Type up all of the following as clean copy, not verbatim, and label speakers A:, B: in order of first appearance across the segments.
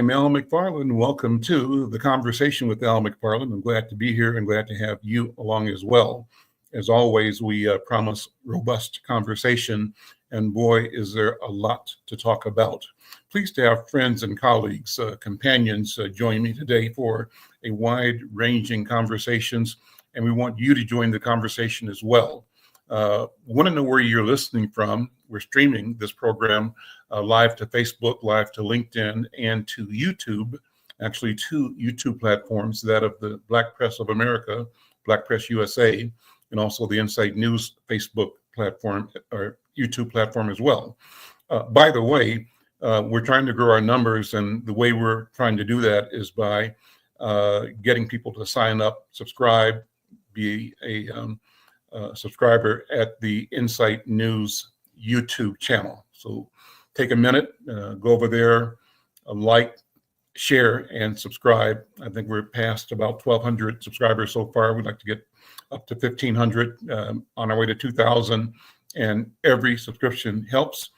A: I'm Al McFarlane. Welcome to the Conversation with Al McFarlane. I'm glad to be here and glad to have you along as well. As always, we promise robust conversation, and boy, is there a lot to talk about. Pleased to have friends and colleagues, companions join me today for a wide-ranging conversations, and we want you to join the conversation as well. Want to know where you're listening from? We're streaming this program live to Facebook, live to LinkedIn, and to YouTube. Actually, two YouTube platforms, that of the Black Press of America, Black Press USA, and also the Insight News Facebook platform or YouTube platform as well. By the way, we're trying to grow our numbers, and the way we're trying to do that is by getting people to sign up, subscribe, be a subscriber at the Insight News YouTube channel. So take a minute, go over there, like, share, and subscribe. I think we're past about 1,200 subscribers so far. We'd like to get up to 1,500, on our way to 2,000, and every subscription helps.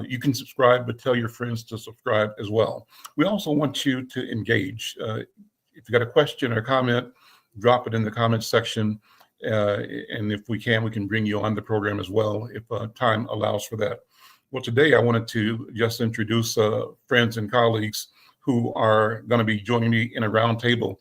A: You can subscribe, but tell your friends to subscribe as well. We also want you to engage. If you got a question or comment, drop it in the comments section. And if we can bring you on the program as well, if time allows for that. Well, today I wanted to just introduce friends and colleagues who are going to be joining me in a roundtable,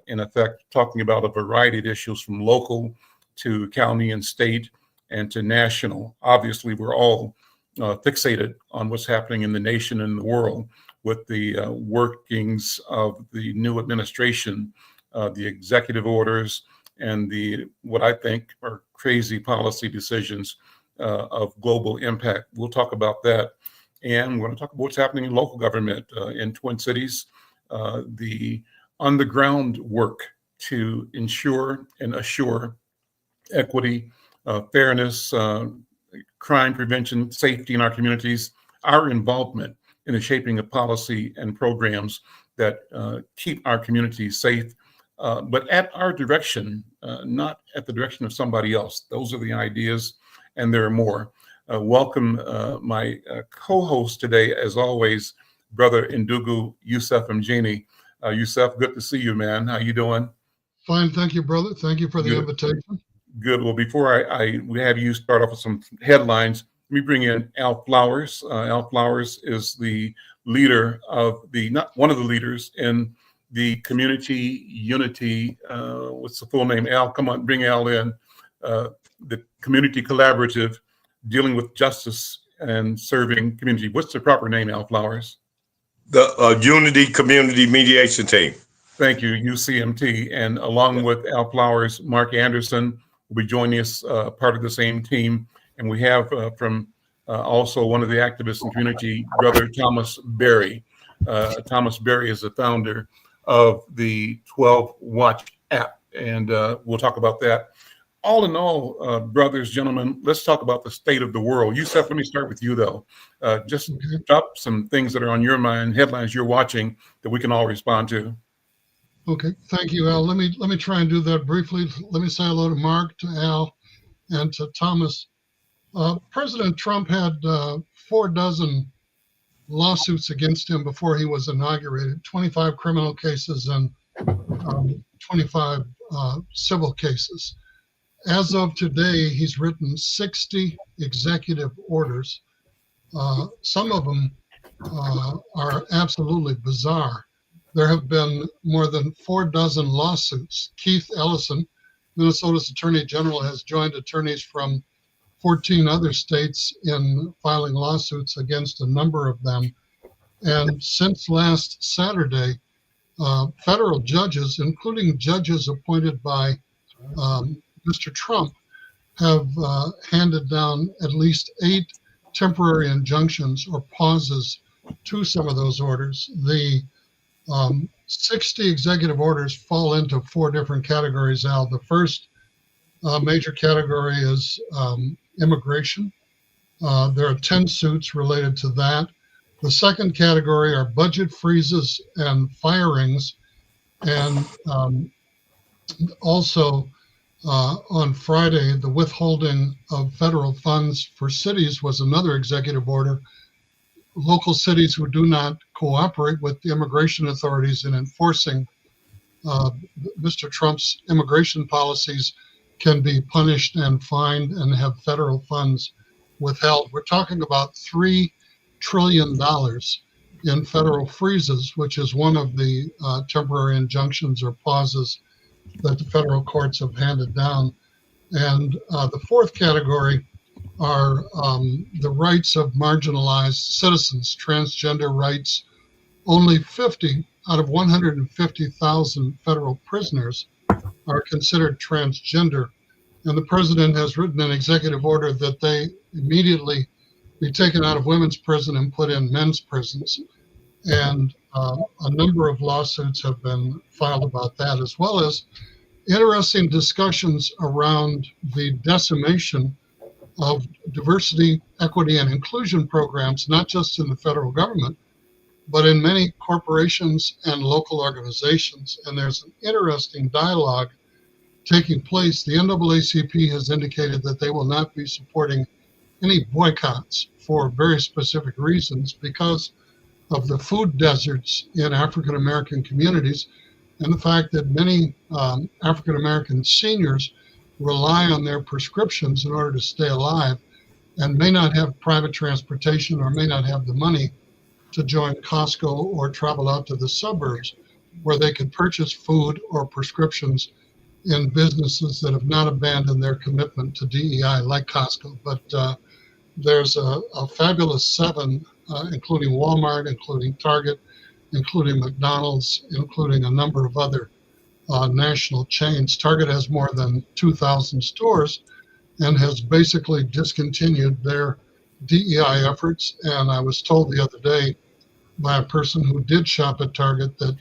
A: in effect, talking about a variety of issues from local to county and state and to national. Obviously, we're all fixated on what's happening in the nation and the world with the workings of the new administration, the executive orders, and the what I think are crazy policy decisions of global impact. We'll talk about that. And we're going to talk about what's happening in local government in Twin Cities, the on-the-ground work to ensure and assure equity, fairness, crime prevention, safety in our communities, our involvement in the shaping of policy and programs that keep our communities safe, but at our direction, not at the direction of somebody else. Those are the ideas, and there are more. Welcome my co-host today, as always, Brother Ndugu Yusuf Mjini. Yusuf, good to see you, man. How you doing?
B: Fine, thank you, brother. Thank you for the invitation.
A: Good. Well, before we have you start off with some headlines, let me bring in Al Flowers. Al Flowers is the leader of one of the leaders in the Community Unity, what's the full name? Al, come on, bring Al in. The Community Collaborative, dealing with justice and serving community. What's the proper name, Al Flowers?
C: The Unity Community Mediation Team.
A: Thank you, UCMT. And along with Al Flowers, Mark Anderson will be joining us, part of the same team. And we have from also one of the activists in community, Brother Thomas Berry. Thomas Berry is the founder of the 12 Watch app, and we'll talk about that. All in all, brothers, gentlemen, let's talk about the state of the world. Yusuf, let me start with you, though. Just drop some things that are on your mind, headlines you're watching that we can all respond to.
B: Okay, thank you, Al. Let me try and do that briefly. Let me say hello to Mark, to Al, and to Thomas. President Trump had 4 dozen lawsuits against him before he was inaugurated, 25 criminal cases and 25 civil cases. As of today, he's written 60 executive orders. Some of them are absolutely bizarre. There have been more than 4 dozen lawsuits. Keith Ellison, Minnesota's Attorney General, has joined attorneys from 14 other states in filing lawsuits against a number of them. And since last Saturday, federal judges, including judges appointed by Mr. Trump, have handed down at least 8 temporary injunctions or pauses to some of those orders. The 60 executive orders fall into 4 different categories, Al. The first major category is immigration. There are 10 suits related to that. The second category are budget freezes and firings. And also on Friday, the withholding of federal funds for cities was another executive order. local cities who do not cooperate with the immigration authorities in enforcing Mr. Trump's immigration policies can be punished and fined and have federal funds withheld. We're talking about $3 trillion in federal freezes, which is one of the temporary injunctions or pauses that the federal courts have handed down. And the fourth category are the rights of marginalized citizens, transgender rights. Only 50 out of 150,000 federal prisoners are considered transgender. And the president has written an executive order that they immediately be taken out of women's prison and put in men's prisons. And a number of lawsuits have been filed about that, as well as interesting discussions around the decimation of diversity, equity, and inclusion programs, not just in the federal government, but in many corporations and local organizations. And there's an interesting dialogue taking place. The NAACP has indicated that they will not be supporting any boycotts for very specific reasons because of the food deserts in African American communities and the fact that many African American seniors rely on their prescriptions in order to stay alive and may not have private transportation or may not have the money to join Costco or travel out to the suburbs where they could purchase food or prescriptions in businesses that have not abandoned their commitment to DEI like Costco. But there's a fabulous 7, including Walmart, including Target, including McDonald's, including a number of other national chains. Target has more than 2,000 stores and has basically discontinued their DEI efforts. And I was told the other day by a person who did shop at Target that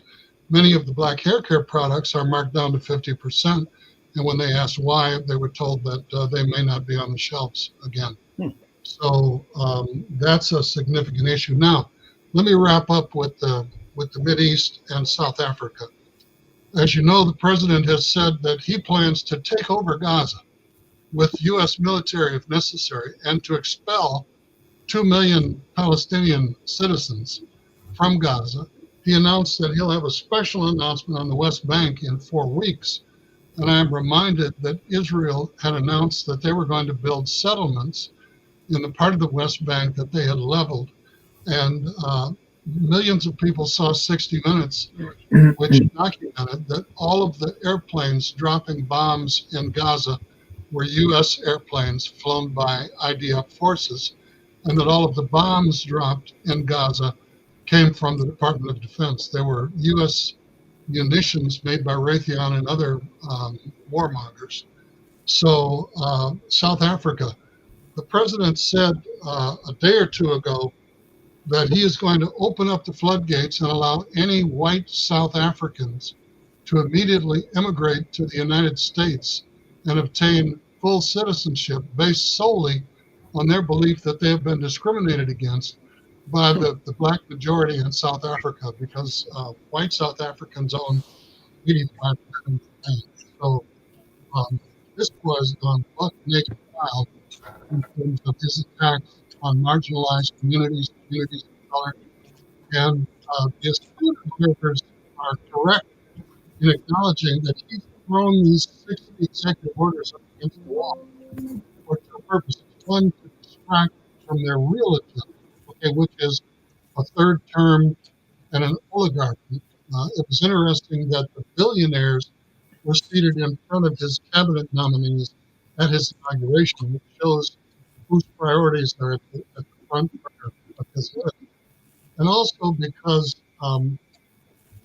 B: many of the black hair care products are marked down to 50%. And when they asked why, they were told that they may not be on the shelves again. So that's a significant issue. Now, let me wrap up with the Mideast and South Africa. As you know, the president has said that he plans to take over Gaza with U.S. military if necessary and to expel 2 million Palestinian citizens from Gaza. He announced that he'll have a special announcement on the West Bank in 4 weeks. And I am reminded that Israel had announced that they were going to build settlements in the part of the West Bank that they had leveled. And millions of people saw 60 Minutes, which documented that all of the airplanes dropping bombs in Gaza were U.S. airplanes flown by IDF forces, and that all of the bombs dropped in Gaza came from the Department of Defense. They were U.S. munitions made by Raytheon and other warmongers. So South Africa, the president said a day or two ago that he is going to open up the floodgates and allow any white South Africans to immediately immigrate to the United States and obtain full citizenship based solely on their belief that they have been discriminated against by the black majority in South Africa, because white South Africans own 85% of the land. So this was on Buck Naked Wild in terms of his attacks on marginalized communities of color. And the astute observers are correct in acknowledging that he's thrown these 60 executive orders up against the wall for 2 purposes. One, to distract from their real agenda, which is a 3rd term and an oligarchy. It was interesting that the billionaires were seated in front of his cabinet nominees at his inauguration, which shows whose priorities are at the front of his list. And also because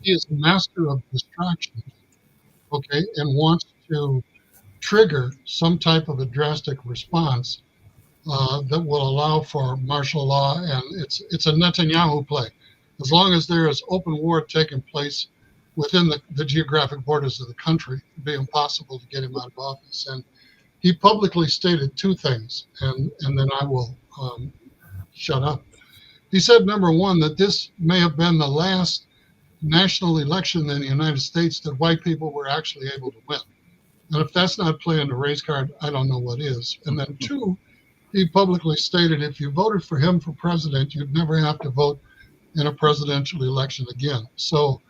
B: he is a master of distractions, and wants to trigger some type of a drastic response that will allow for martial law. And it's a Netanyahu play. As long as there is open war taking place within the geographic borders of the country, it'd be impossible to get him out of office. And he publicly stated 2 things, and then I will shut up. He said, number one, that this may have been the last national election in the United States that white people were actually able to win. And if that's not playing the race card, I don't know what is. And then 2, he publicly stated if you voted for him for president, you'd never have to vote in a presidential election again. So,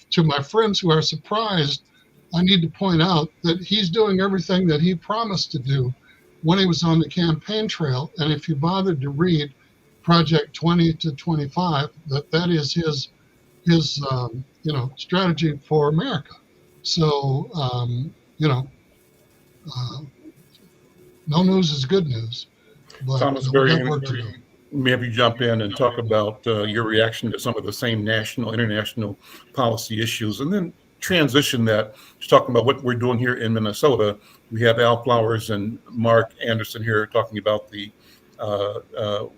B: to my friends who are surprised, I need to point out that he's doing everything that he promised to do when he was on the campaign trail. And if you bothered to read Project 20 to 25, that is his strategy for America. So no news is good news, but
A: Thomas,
B: we got work to do.
A: maybe jump in and talk about your reaction to some of the same national, international policy issues, and then transition that to talking about what we're doing here in Minnesota. We have Al Flowers and Mark Anderson here talking about the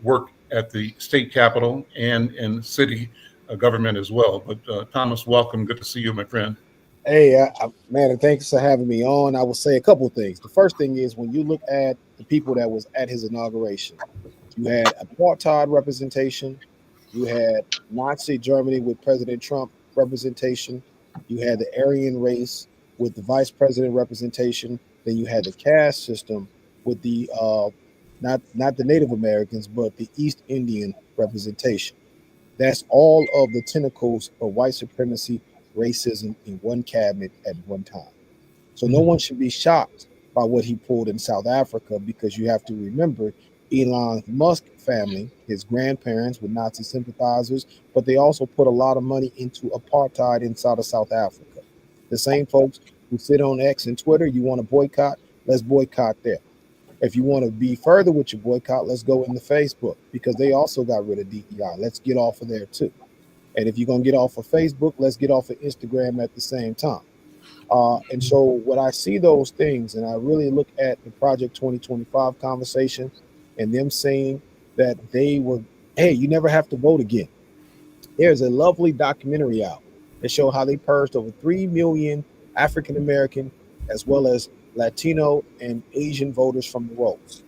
A: work at the state capitol and in city government as well. But Thomas, welcome. Good to see you, my friend.
D: Hey, man, and thanks for having me on. I will say a couple of things. The first thing is when you look at the people that was at his inauguration, you had apartheid representation, you had Nazi Germany with President Trump representation, you had the Aryan race with the vice president representation, then you had the caste system with the not the Native Americans, but the East Indian representation. That's all of the tentacles of white supremacy, racism in one cabinet at one time. So no one should be shocked by what he pulled in South Africa, because you have to remember Elon Musk family, his grandparents were Nazi sympathizers, but they also put a lot of money into apartheid inside of South Africa. The same folks who sit on X and Twitter, you want to boycott, let's boycott there. If you want to be further with your boycott, let's go into Facebook, because they also got rid of DEI. Let's get off of there too. And if you're going to get off of Facebook, let's get off of Instagram at the same time. And so when I see those things, and I really look at the Project 2025 conversation and them saying that they were, hey, you never have to vote again. There's a lovely documentary out that show how they purged over 3 million African-American as well as Latino and Asian voters from the rolls.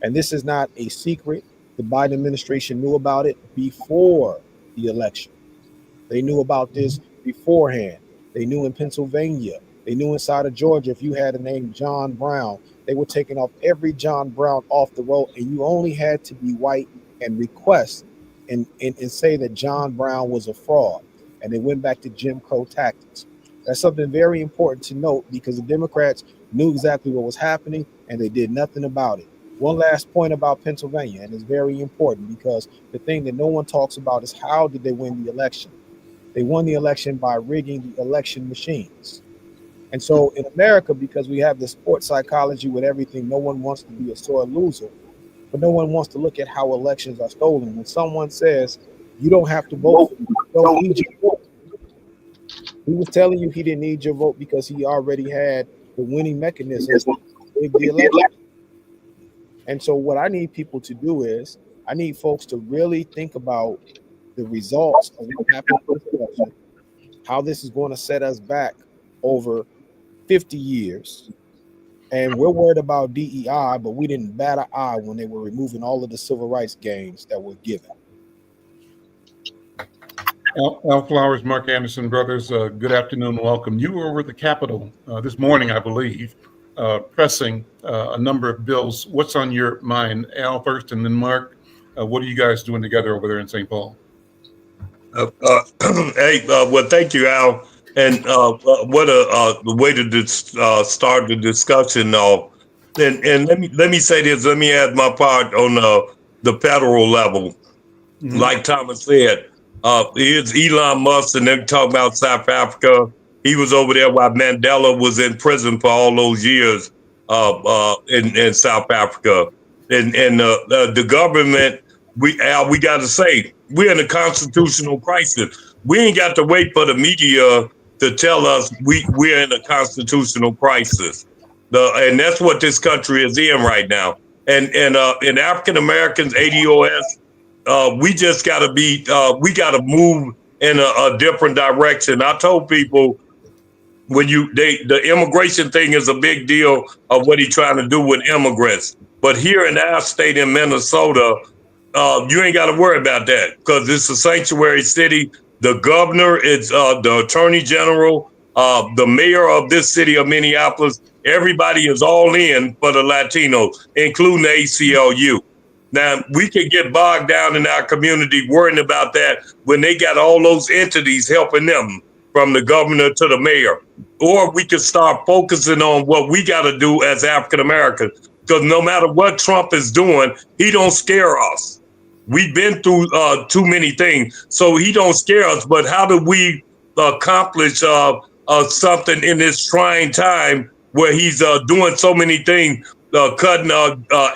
D: And this is not a secret. The Biden administration knew about it before the election. They knew about this beforehand. They knew in Pennsylvania. They knew inside of Georgia, if you had a name John Brown, they were taking off every John Brown off the roll, and you only had to be white and request and say that John Brown was a fraud. And they went back to Jim Crow tactics. That's something very important to note, because the Democrats knew exactly what was happening and they did nothing about it. One last point about Pennsylvania, and it's very important, because the thing that no one talks about is how did they win the election? They won the election by rigging the election machines. And so in America, because we have this sports psychology with everything, no one wants to be a sore loser, but no one wants to look at how elections are stolen. When someone says, you don't have to vote, you don't need your vote. He was telling you he didn't need your vote because he already had the winning mechanisms to rig the election. And so what I need people to do is, I need folks to really think about the results of what happened with this election, how this is going to set us back over 50 years. And we're worried about DEI, but we didn't bat an eye when they were removing all of the civil rights gains that were given.
A: Al Flowers, Mark Anderson, brothers, good afternoon and welcome. You were over at the Capitol this morning, I believe, pressing a number of bills. What's on your mind? Al first, and then Mark. What are you guys doing together over there in St. Paul?
C: Well, thank you, Al. And what a way to start the discussion. And let me say this. Let me add my part on the federal level. Mm-hmm. Like Thomas said, here's Elon Musk, and they're talking about South Africa. He was over there while Mandela was in prison for all those years in South Africa. And the government, we got to say, we're in a constitutional crisis. We ain't got to wait for the media to tell us we're in a constitutional crisis. And that's what this country is in right now. And African Americans, ADOS, we just got to we got to move in a different direction. I told people, the immigration thing is a big deal of what he's trying to do with immigrants. But here in our state in Minnesota, you ain't got to worry about that, because it's a sanctuary city. The governor, it's the attorney general, the mayor of this city of Minneapolis, everybody is all in for the Latinos, including the ACLU. Now, we can get bogged down in our community worrying about that when they got all those entities helping them, from the governor to the mayor. Or we could start focusing on what we got to do as African Americans. Because no matter what Trump is doing, he don't scare us. We've been through too many things, so he don't scare us. But how do we accomplish something in this trying time where he's doing so many things, cutting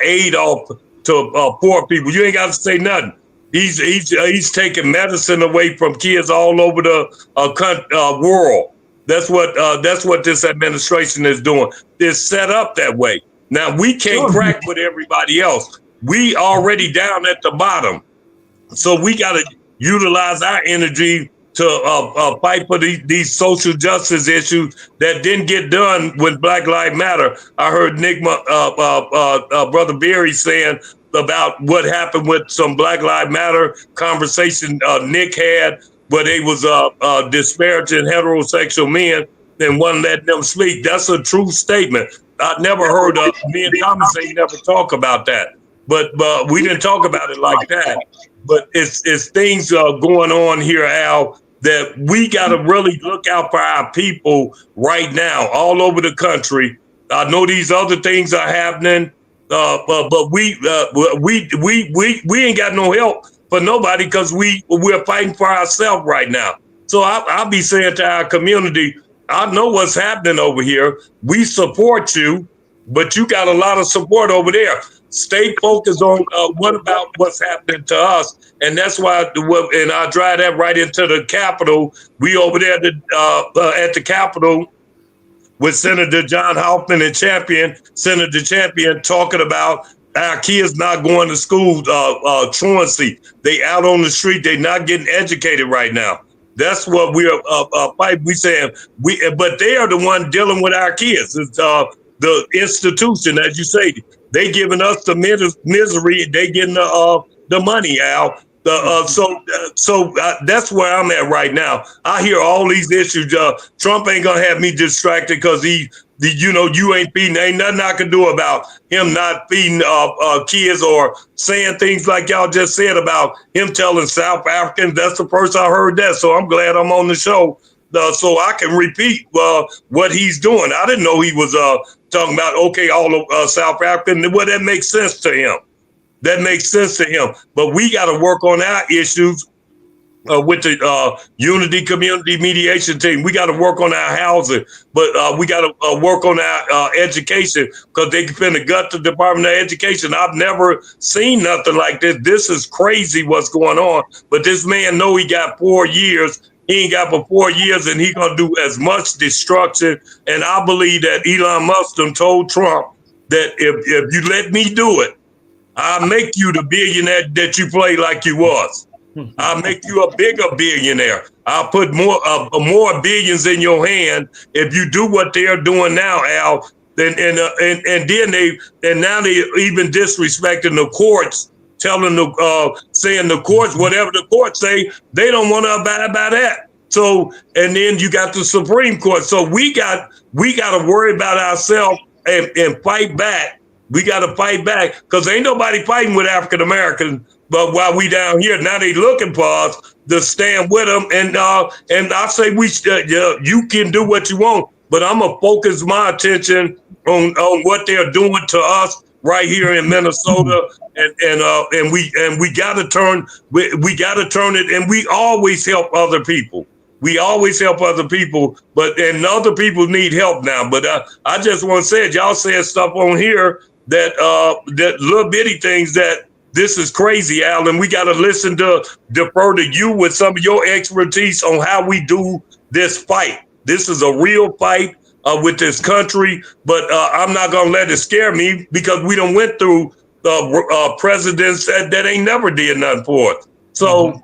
C: aid off to poor people? You ain't got to say nothing. He's taking medicine away from kids all over the world. That's what this administration is doing. It's set up that way. Now we can't crack with everybody else. We already down at the bottom, so we got to utilize our energy to fight for these social justice issues that didn't get done when Black Lives Matter. I heard Brother Berry saying about what happened with some Black Lives Matter conversation Nick had, where they was disparaging heterosexual men and wouldn't let them speak. That's a true statement. I never heard me and Thomas ain't never talk about that. But we didn't talk about it like that. But it's things going on here, Al, that we got to really look out for our people right now, all over the country. I know these other things are happening, but we ain't got no help for nobody because we're fighting for ourselves right now. So I'll be saying to our community, I know what's happening over here. We support you, but you got a lot of support over there. Stay focused on what about what's happening to us. And that's why, and I drive that right into the Capitol. We over there at the Capitol with Senator John Hoffman and Senator Champion, talking about our kids not going to school, truancy. They out on the street. They not getting educated right now. That's what we're fighting. We saying but they are the one dealing with our kids. It's the institution, as you say. They giving us the misery. They getting the money, Al. So that's where I'm at right now. I hear all these issues. Trump ain't gonna have me distracted because you ain't feeding. Ain't nothing I can do about him not feeding kids or saying things like y'all just said about him telling South Africans. That's the first I heard that. So I'm glad I'm on the show so I can repeat what he's doing. I didn't know he was talking about all of South African. Well, that makes sense to him. That makes sense to him. But we got to work on our issues with the Unity Community Mediation Team. We got to work on our housing, but we got to work on our education because they can finna gut the Department of Education. I've never seen nothing like this. This is crazy what's going on. But this man know he got 4 years. He ain't got but 4 years, and he gonna do as much destruction. And I believe that Elon Musk told Trump that if you let me do it, I'll make you the billionaire that you play like you was. I'll make you a bigger billionaire. I'll put more billions in your hand if you do what they're doing now, Al. And now they even disrespecting the courts, telling saying the courts, whatever the courts say, they don't want to abide by that. So, and then you got the Supreme Court. So we got to worry about ourselves and fight back. We got to fight back because ain't nobody fighting with African Americans. But while we down here, now they looking for us to stand with them. And I say you can do what you want, but I'm gonna focus my attention on what they're doing to us right here in Minnesota. And we got to turn it. And we always help other people. We always help other people, and other people need help now. But I just want to say it. Y'all said stuff on here that little bitty things that this is crazy, Al, and we got to defer to you with some of your expertise on how we do this fight. This is a real fight with this country, but I'm not going to let it scare me because we done went through presidents that ain't never did nothing for us. So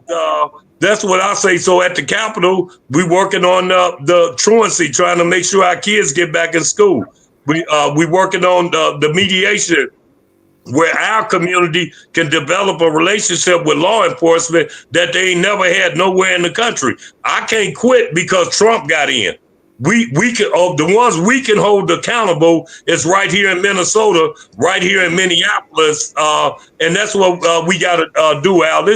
C: that's what I say. So at the Capitol, we working on the truancy, trying to make sure our kids get back in school. We working on the mediation where our community can develop a relationship with law enforcement that they ain't never had nowhere in the country. I can't quit because Trump got in. we can the ones we can hold accountable is right here in Minnesota, right here in Minneapolis, and that's what we got to do, Al.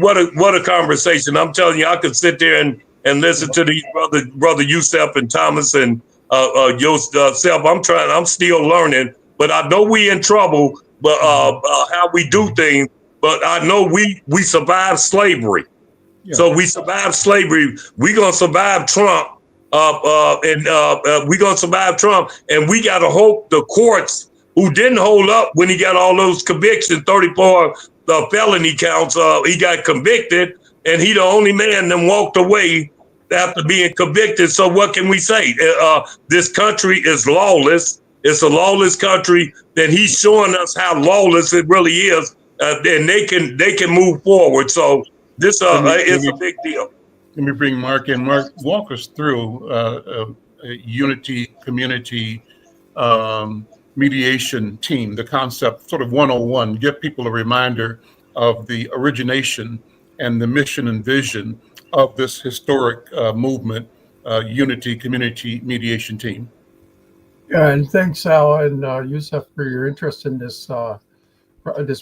C: What a conversation! I'm telling you, I could sit there and listen to these brother Yusef and Thomas and yourself. I'm still learning, but I know we in trouble. But how we do things, but I know we survived slavery. Yeah. So we survived slavery. We're gonna survive Trump. We're going to survive Trump, and we got to hope the courts who didn't hold up when he got all those convictions, 34 felony counts, he got convicted, and he the only man that walked away after being convicted. So what can we say? This country is lawless. It's a lawless country. Then he's showing us how lawless it really is, and they can move forward. So this is a big deal.
A: Let me bring Mark in. Mark, walk us through a unity community mediation team, the concept sort of 101. Give people a reminder of the origination and the mission and vision of this historic movement, unity community mediation team.
E: Yeah, and thanks, Al and Yusef, for your interest in this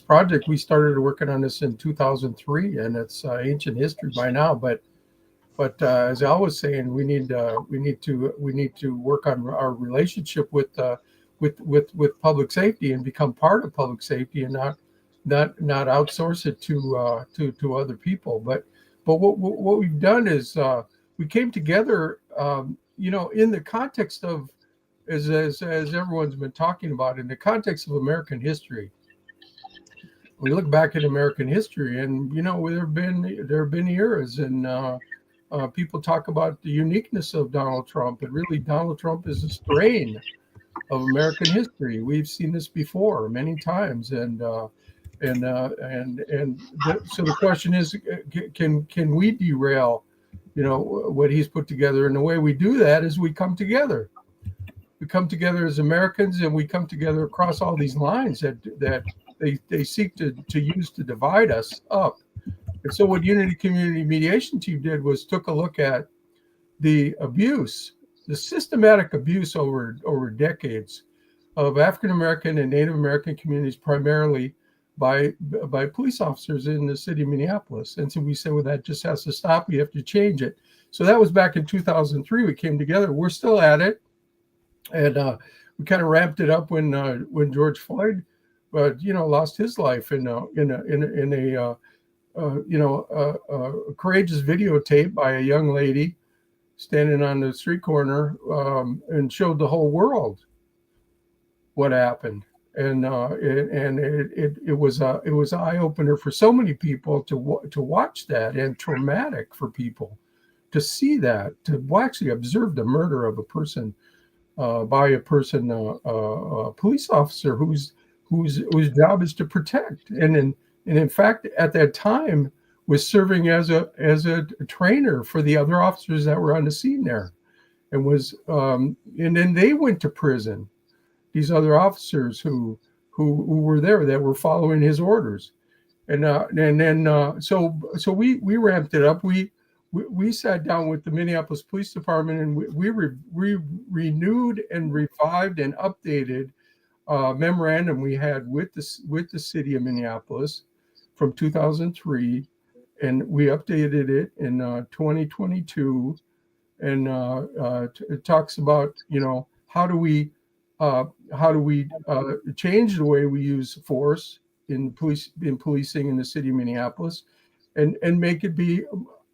E: project. We started working on this in 2003, and it's ancient history by now. But as Al was saying, we need to work on our relationship with public safety and become part of public safety, and not outsource it to other people. But what we've done is we came together, in the context of, as everyone's been talking about, in the context of American history. We look back at American history, and there have been eras, and people talk about the uniqueness of Donald Trump, and really Donald Trump is a strain of American history. We've seen this before many times, so the question is, can we derail, what he's put together? And the way we do that is we come together. We come together as Americans, and we come together across all these lines that they seek to use to divide us up. And so what Unity Community Mediation Team did was took a look at the systematic abuse over decades of African American and Native American communities, primarily by police officers in the city of Minneapolis. And so we said, well, that just has to stop. We have to change it. So that was back in 2003. We came together. We're still at it, and we kind of ramped it up when George Floyd, lost his life in a courageous videotape by a young lady standing on the street corner, and showed the whole world what happened. And it was an eye opener for so many people to watch that, and traumatic for people to see that, to actually observe the murder of a person by a police officer whose job is to protect, and in fact at that time was serving as a trainer for the other officers that were on the scene there, and then they went to prison. These other officers who were there, that were following his orders, and then so we ramped it up. We sat down with the Minneapolis Police Department, and we renewed and revived and updated memorandum we had with the city of Minneapolis from 2003, and we updated it in 2022, and it talks about how do we change the way we use force in policing in the city of Minneapolis, and make it be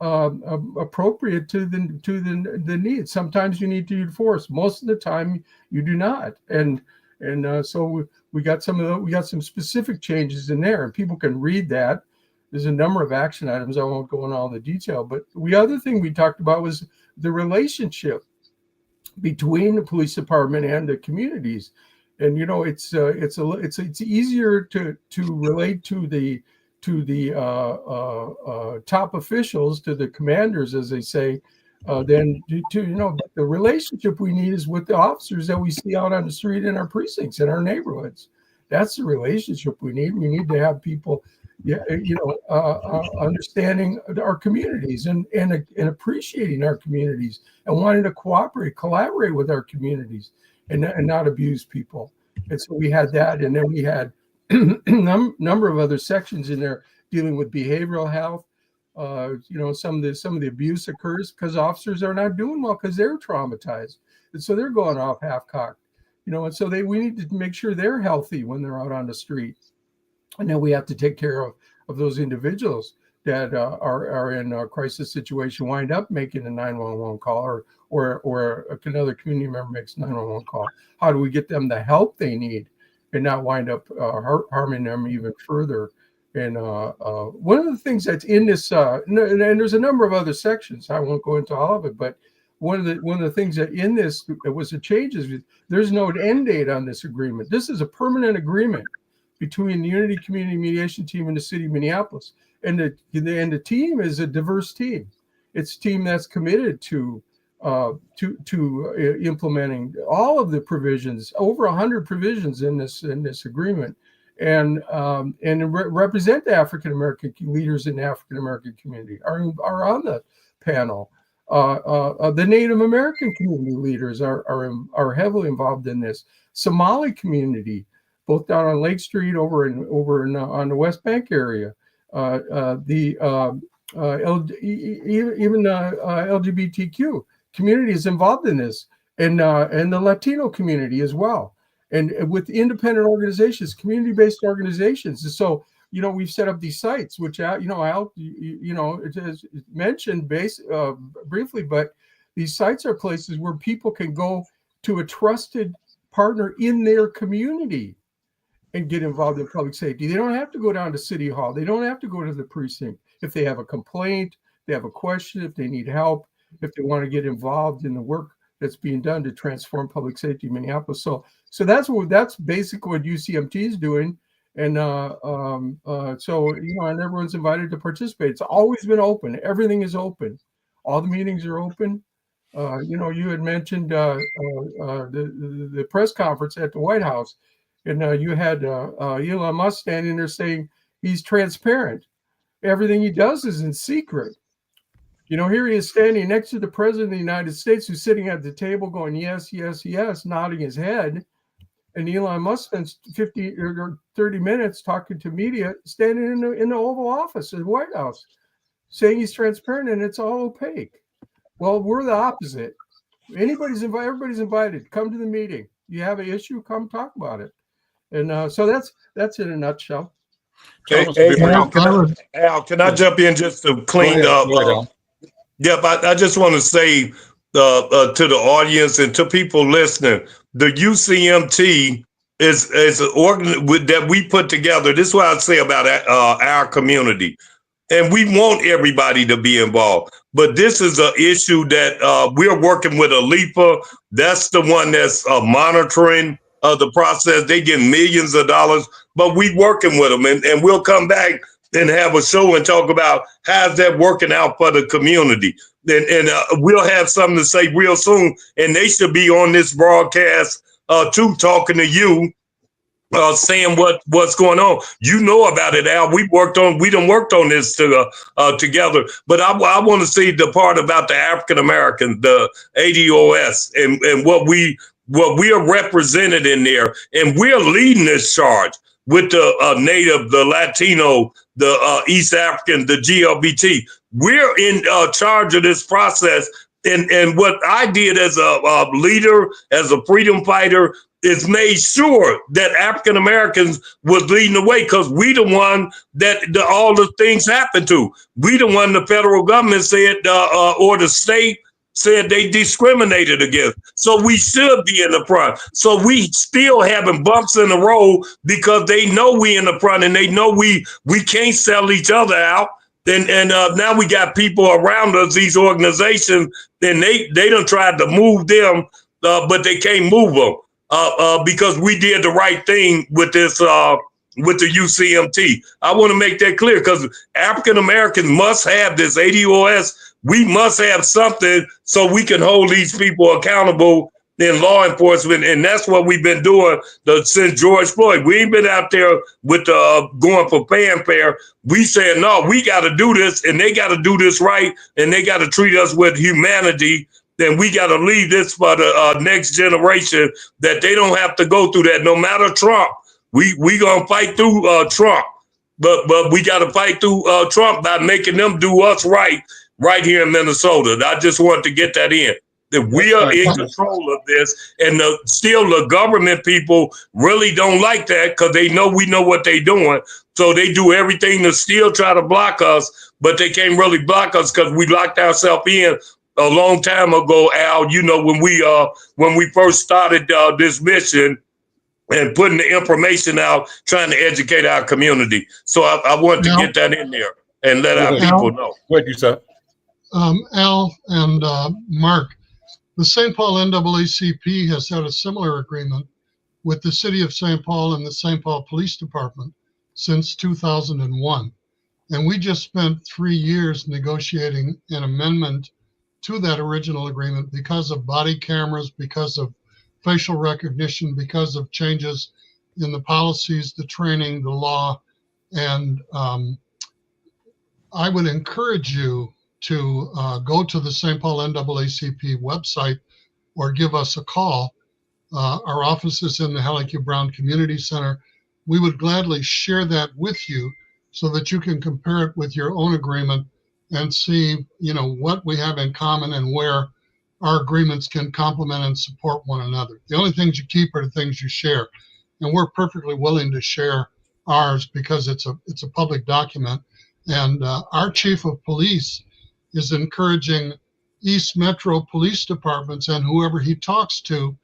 E: appropriate to the needs. Sometimes you need to use force. Most of the time you do not. And so we got some specific changes in there, and people can read that. There's a number of action items. I won't go into all the detail, but the other thing we talked about was the relationship between the police department and the communities. And it's easier to relate to the top officials, to the commanders, as they say, than to the relationship we need is with the officers that we see out on the street in our precincts, in our neighborhoods. That's the relationship we need. We need to have people understanding our communities and appreciating our communities and wanting to collaborate with our communities and not abuse people. And so we had that, and then we had a number of other sections in there dealing with behavioral health. Some of the abuse occurs because officers are not doing well because they're traumatized, and so they're going off half-cocked. And so we need to make sure they're healthy when they're out on the street. And then we have to take care of those individuals that are in a crisis situation, wind up making a 911 call, or another community member makes a 911 call. How do we get them the help they need and not wind up harming them even further? And one of the things that's in this, and there's a number of other sections, I won't go into all of it, but one of the things that in this was the changes. There's no end date on this agreement. This is a permanent agreement between the Unity Community Mediation Team and the City of Minneapolis, and the team is a diverse team. It's a team that's committed to implementing all of the provisions, over 100 provisions in this agreement, and represent the African American leaders in the African American community are on the panel. The Native American community leaders are heavily involved in this. Somali community, both down on Lake Street, over on the West Bank area, LGBTQ community is involved in this, and the Latino community as well, and with independent organizations, community-based organizations. And so, we've set up these sites, which Al, it has mentioned briefly, but these sites are places where people can go to a trusted partner in their community and get involved in public safety. They don't have to go down to City Hall. They don't have to go to the precinct. If they have a complaint, they have a question, if they need help, if they want to get involved in the work that's being done to transform public safety in Minneapolis. So that's basically what UCMT is doing. And and everyone's invited to participate. It's always been open. Everything is open. All the meetings are open. You had mentioned the press conference at the White House, and you had Elon Musk standing there saying he's transparent. Everything he does is in secret. Here he is standing next to the president of the United States, who's sitting at the table going, yes, yes, yes, nodding his head. And Elon Musk spends 50 or 30 minutes talking to media, standing in the Oval Office at the White House, saying he's transparent and it's all opaque. Well, we're the opposite. Everybody's invited. Come to the meeting. You have an issue, come talk about it. And so that's in a nutshell.
C: Hey, Al, can I jump in just to clean up? I just want to say to the audience and to people listening, the UCMT is an organ that we put together. This is what I say about our community. And we want everybody to be involved. But this is an issue that we're working with ALIPA. That's the one that's monitoring the process. They get millions of dollars, but we working with them. And we'll come back and have a show and talk about how's that working out for the community. And we'll have something to say real soon. And they should be on this broadcast too, talking to you, saying what's going on. You know about it, Al. We done worked on this together. But I want to see the part about the African Americans, the ADOS, and what we are represented in there, and we're leading this charge with the Native, the Latino, the East African, the GLBT. We're in charge of this process. And what I did as a leader, as a freedom fighter, is made sure that African Americans was leading the way, because we the one that all the things happened to. We the one the federal government said, or the state said they discriminated against. So we should be in the front. So we still having bumps in the road because they know we in the front, and they know we can't sell each other out. And now we got people around us, these organizations, and they done tried to move them, but they can't move them because we did the right thing with this, with the UCMT. I want to make that clear, because African Americans must have this ADOS. We must have something so we can hold these people accountable in law enforcement, and that's what we've been doing since George Floyd. We ain't been out there with going for fanfare. We said, no, we got to do this, and they got to do this right, and they got to treat us with humanity. Then we got to leave this for the next generation, that they don't have to go through that. No matter Trump, we gonna fight through Trump, but we got to fight through Trump by making them do us right here in Minnesota. I just wanted to get that in. That we are in control of this, and still the government people really don't like that, because they know we know what they're doing. So they do everything to still try to block us, but they can't really block us because we locked ourselves in a long time ago, Al. You know, when we first started this mission and putting the information out, trying to educate our community. So I wanted to get that in there and let our people know.
A: What you said,
B: Al and Mark. The St. Paul NAACP has had a similar agreement with the city of St. Paul and the St. Paul Police Department since 2001. And we just spent 3 years negotiating an amendment to that original agreement because of body cameras, because of facial recognition, because of changes in the policies, the training, the law. And I would encourage you to go to the St. Paul NAACP website or give us a call. Our office is in the Halleck U. Brown Community Center. We would gladly share that with you so that you can compare it with your own agreement and see, what we have in common and where our agreements can complement and support one another. The only things you keep are the things you share. And we're perfectly willing to share ours because it's a public document. And our chief of police is encouraging East Metro police departments and whoever he talks to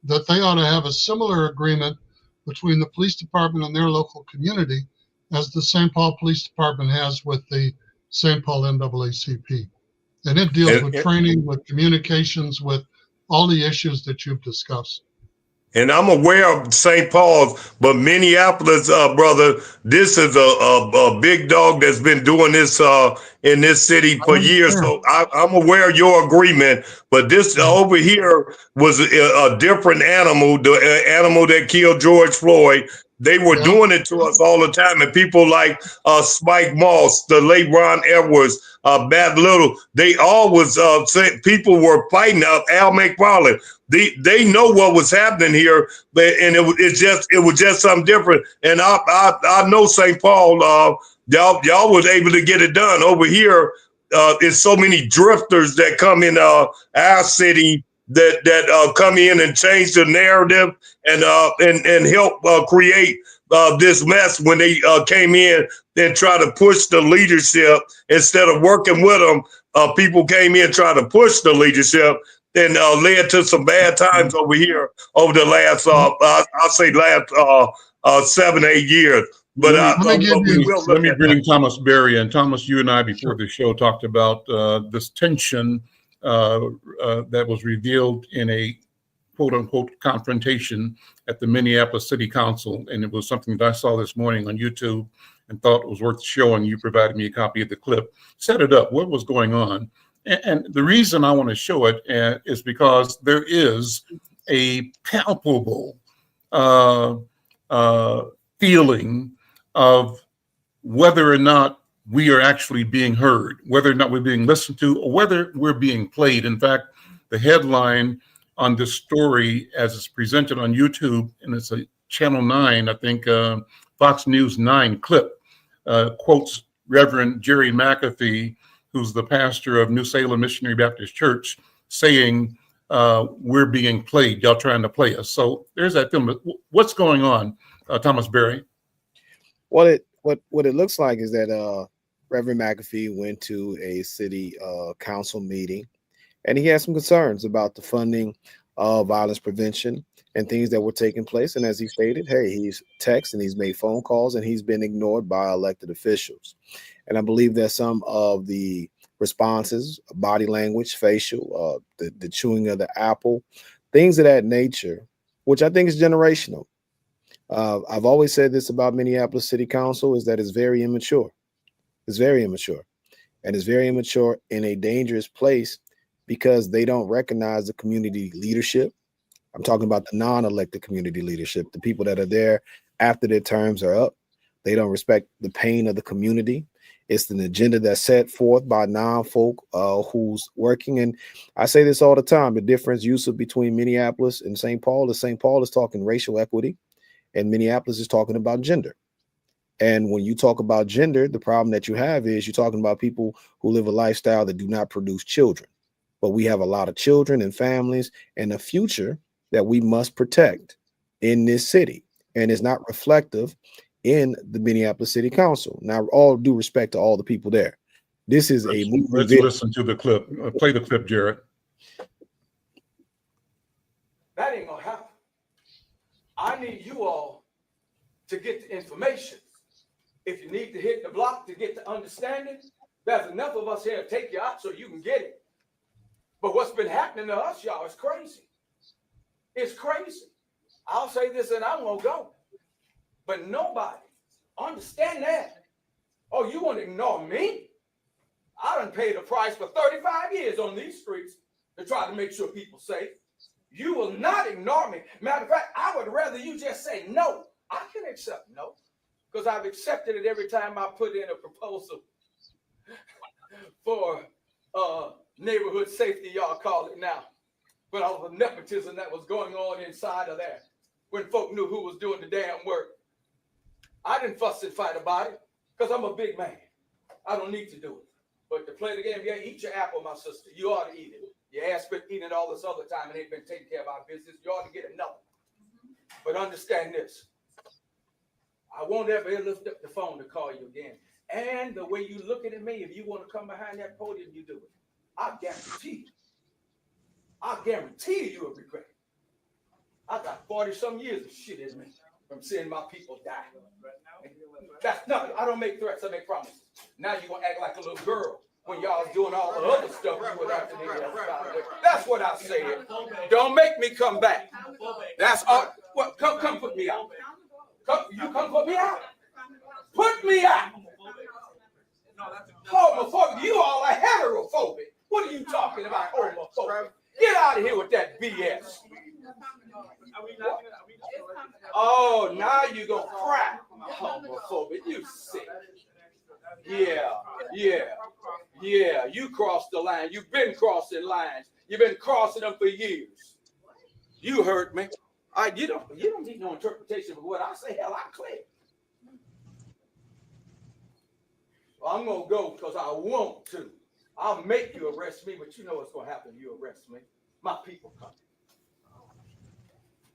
B: that they ought to have a similar agreement between the police department and their local community as the St. Paul Police Department has with the St. Paul NAACP. And it deals with training, with communications, with all the issues that you've discussed.
C: And I'm aware of St. Paul's, but Minneapolis, brother, this is a big dog that's been doing this in this city for years. So I'm aware of your agreement, but this over here was a different animal, the animal that killed George Floyd. They were doing it to us all the time. And people like Spike Moss, the late Ron Edwards, Bad Little, they always said people were fighting Al McFarlane. They know what was happening here, and it was just something different. And I know St. Paul, y'all was able to get it done. Over here, there's so many drifters that come in our city that come in and change the narrative and help create this mess when they came in and try to push the leadership instead of working with them. People came in trying to push the leadership and led to some bad times over here over the last, I'll say last 7-8 years. But
A: let me bring Thomas Berry in. Thomas, you and I before the show talked about this tension that was revealed in a quote unquote confrontation at the Minneapolis City Council. And it was something that I saw this morning on YouTube and thought it was worth showing. You provided me a copy of the clip. Set it up. What was going on? And the reason I want to show it is because there is a palpable feeling of whether or not we are actually being heard, whether or not we're being listened to, or whether we're being played. In fact, the headline on this story, as it's presented on YouTube, and it's a Channel 9, I think, Fox News 9 clip, quotes Reverend Jerry McAfee, who's the pastor of New Salem Missionary Baptist Church, saying, we're being played, y'all trying to play us. So there's that film. What's going on, Thomas Berry?
D: What it looks like is that Reverend McAfee went to a city council meeting, and he had some concerns about the funding of violence prevention and things that were taking place. And as he stated, hey, he's texted and he's made phone calls and he's been ignored by elected officials. And I believe that some of the responses, body language, facial, the chewing of the apple, things of that nature, which I think is generational. I've always said this about Minneapolis City Council, is that it's very immature. It's very immature. And it's very immature in a dangerous place because they don't recognize the community leadership. I'm talking about the non-elected community leadership, the people that are there after their terms are up. They don't respect the pain of the community. It's an agenda that's set forth by non-folk who's working. And I say this all the time, the difference, Yusuf, between Minneapolis and St. Paul is talking racial equity, and Minneapolis is talking about gender. And when you talk about gender, the problem that you have is you're talking about people who live a lifestyle that do not produce children. But we have a lot of children and families and a future that we must protect in this city. And it's not reflective in the Minneapolis City Council. Now, all due respect to all the people there. This is a movie.
A: Let's listen to the clip. Play the clip, Jared.
F: That ain't gonna happen. I need you all to get the information. If you need to hit the block to get the understanding, there's enough of us here to take you out so you can get it. But what's been happening to us, y'all, is crazy. It's crazy. I'll say this and I'm gonna go. But nobody understand that. Oh, you want to ignore me? I done paid a price for 35 years on these streets to try to make sure people safe. You will not ignore me. Matter of fact, I would rather you just say no. I can accept no, because I've accepted it every time I put in a proposal for neighborhood safety, y'all call it now. But all the nepotism that was going on inside of there when folk knew who was doing the damn work. I didn't fuss and fight about it because I'm a big man. I don't need to do it. But to play the game, yeah, eat your apple, my sister. You ought to eat it. Your ass been eating it all this other time and ain't been taking care of our business. You ought to get another. But understand this. I won't ever lift up the phone to call you again. And the way you looking at me, if you want to come behind that podium, you do it. I guarantee you will regret it. I got 40-some years of shit in me from seeing my people die. That's nothing. I don't make threats, I make promises. Now you're going to act like a little girl when y'all doing all the other stuff you would have to do. That's what I said. Don't make me come back. That's all. Well, come put me out. You come put me out. Put me out. Homophobic. You all are heterophobic. What are you talking about, homophobic? Get out of here with that BS. Oh, now you gonna cry, homophobic. You sick. Yeah. You crossed the line. You've been crossing lines. You've been crossing them for years. You hurt me. You don't need no interpretation of what I say. Hell, I'm clear. Well, I'm gonna go because I want to. I'll make you arrest me, but you know what's gonna happen. You arrest me. My people come.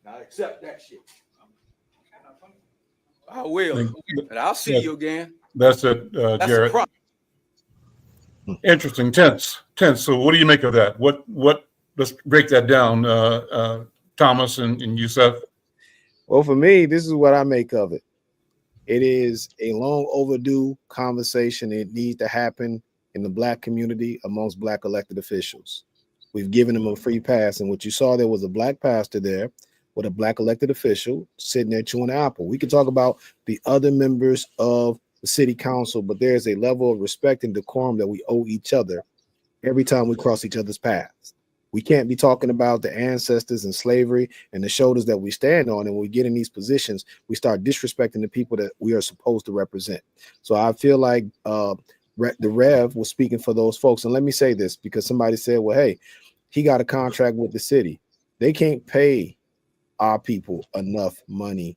F: Now accept that shit. I will, and I'll see you again.
A: That's it, Jared. Interesting, tense. So, what do you make of that? What? Let's break that down, Thomas and Yusuf.
D: Well, for me, this is what I make of it. It is a long overdue conversation. It needs to happen in the Black community amongst Black elected officials. We've given them a free pass, and what you saw there was a Black pastor there with a Black elected official sitting there chewing an apple. We can talk about the other members of the city council, but there's a level of respect and decorum that we owe each other every time we cross each other's paths. We can't be talking about the ancestors and slavery and the shoulders that we stand on. And when we get in these positions, we start disrespecting the people that we are supposed to represent. So I feel like the Rev was speaking for those folks. And let me say this, because somebody said, well, hey, he got a contract with the city. They can't pay our people enough money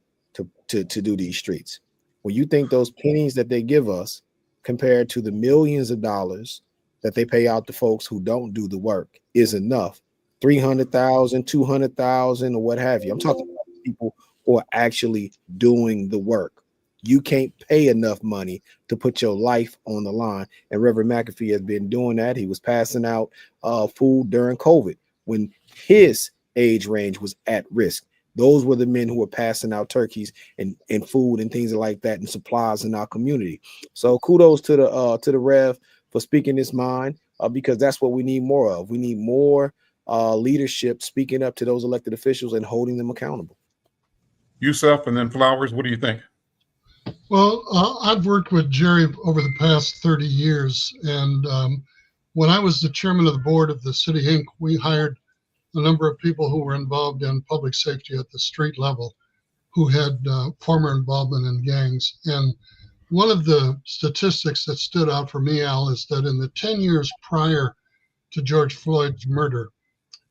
D: to do these streets. When you think those pennies that they give us compared to the millions of dollars that they pay out to folks who don't do the work is enough, 300,000, 200,000, or what have you. I'm talking about people who are actually doing the work. You can't pay enough money to put your life on the line. And Reverend McAfee has been doing that. He was passing out food during COVID when his age range was at risk. Those were the men who were passing out turkeys and food and things like that and supplies in our community. So kudos to the Rev for speaking his mind, because that's what we need more of. We need more leadership speaking up to those elected officials and holding them accountable.
A: Yusuf and then Flowers, what do you think?
B: Well, I've worked with Jerry over the past 30 years. And when I was the chairman of the board of the City Inc., we hired a number of people who were involved in public safety at the street level who had former involvement in gangs. And one of the statistics that stood out for me, Al, is that in the 10 years prior to George Floyd's murder,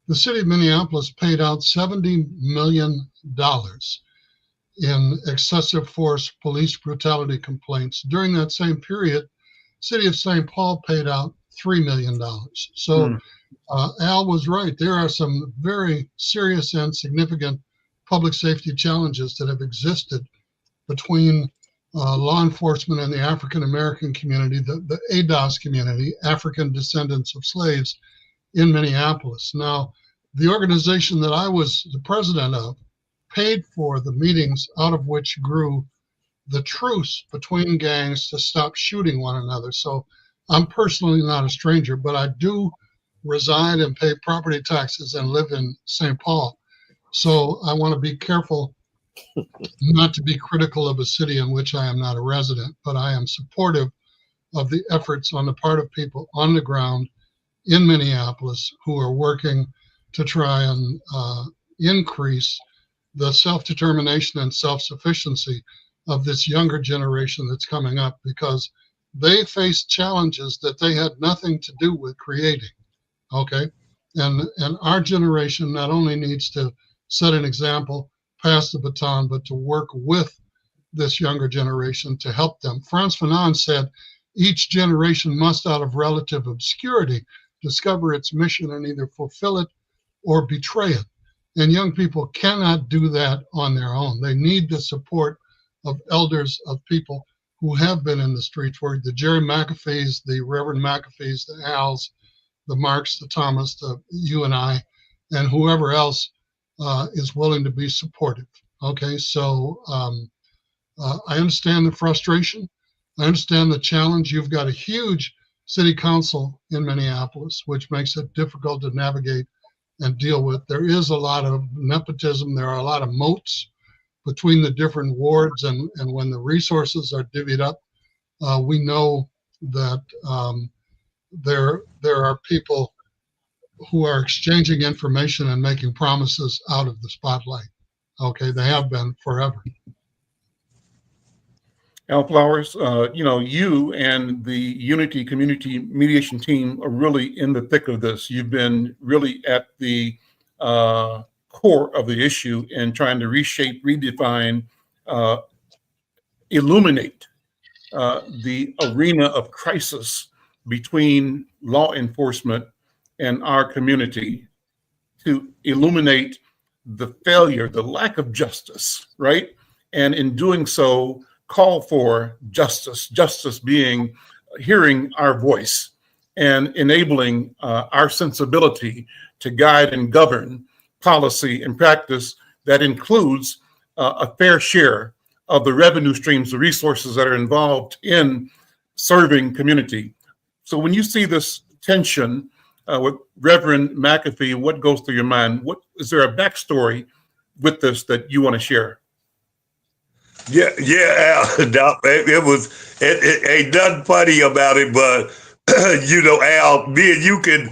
B: the city of Minneapolis paid out $70 million in excessive force police brutality complaints. During that same period, city of St. Paul paid out $3 million. So Al was right. There are some very serious and significant public safety challenges that have existed between law enforcement and the African American community, the ADOS community, African descendants of slaves in Minneapolis. Now, the organization that I was the president of paid for the meetings out of which grew the truce between gangs to stop shooting one another. So I'm personally not a stranger, but I do reside and pay property taxes and live in St. Paul. So I want to be careful not to be critical of a city in which I am not a resident, but I am supportive of the efforts on the part of people on the ground in Minneapolis who are working to try and increase the self-determination and self-sufficiency of this younger generation that's coming up, because they face challenges that they had nothing to do with creating. Okay, and our generation not only needs to set an example, pass the baton, but to work with this younger generation to help them. Frantz Fanon said, each generation must, out of relative obscurity, discover its mission and either fulfill it or betray it. And young people cannot do that on their own. They need the support of elders, of people who have been in the streets, where the Jerry McAfees, the Reverend McAfees, the Als, the Marks, the Thomas, the you and I, and whoever else is willing to be supportive. Okay, so I understand the frustration. I understand the challenge. You've got a huge city council in Minneapolis, which makes it difficult to navigate and deal with. There is a lot of nepotism. There are a lot of moats between the different wards, and when the resources are divvied up, we know that there are people who are exchanging information and making promises out of the spotlight. Okay, they have been forever.
A: Al Flowers, you and the Unity Community Mediation Team are really in the thick of this. You've been really at the core of the issue and trying to reshape, redefine, illuminate the arena of crisis between law enforcement and our community, to illuminate the failure, the lack of justice, right? And in doing so, call for justice, justice being hearing our voice and enabling our sensibility to guide and govern policy and practice that includes a fair share of the revenue streams, the resources that are involved in serving community. So when you see this tension with Reverend McAfee, what goes through your mind? What is there a backstory with this that you want to share?
C: Yeah, Al, it ain't nothing funny about it, but Al, me and you can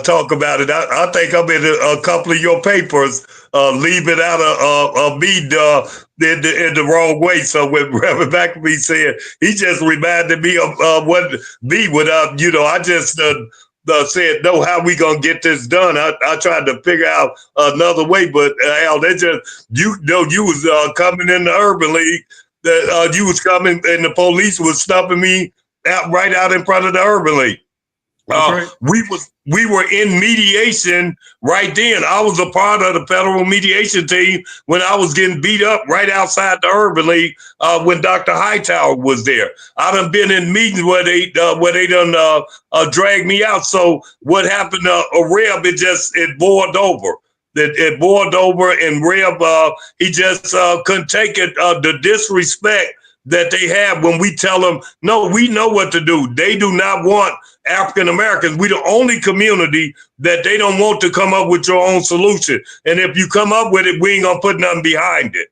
C: talk about it. I think I'm in a couple of your papers, leaving out of me in the wrong way. So when Reverend McAfee said, he just reminded me of what me without, I just said, no, how we gonna get this done? I tried to figure out another way, but Al, they just, you was coming in the Urban League, that you was coming and the police was stopping me right out in front of the Urban League.
A: Right.
C: We were in mediation right then. I was a part of the federal mediation team when I was getting beat up right outside the Urban League when Dr. Hightower was there. I done been in meetings where they done dragged me out. So what happened to Reb? It boiled over. It boiled over, and Reb he just couldn't take it. The disrespect that they have when we tell them, no, we know what to do. They do not want African Americans. We the only community that they don't want to come up with your own solution. And if you come up with it, we ain't gonna put nothing behind it.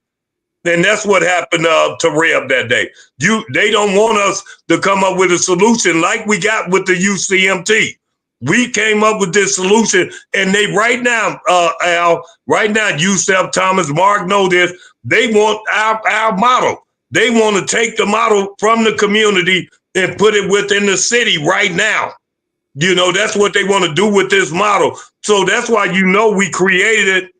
C: And that's what happened to Reb that day. They don't want us to come up with a solution like we got with the UCMT. We came up with this solution, and they right now, Al, right now, Yusef, Thomas, Mark know this. They want our model. They want to take the model from the community and put it within the city right now. You know, that's what they want to do with this model. So that's why, you know, we created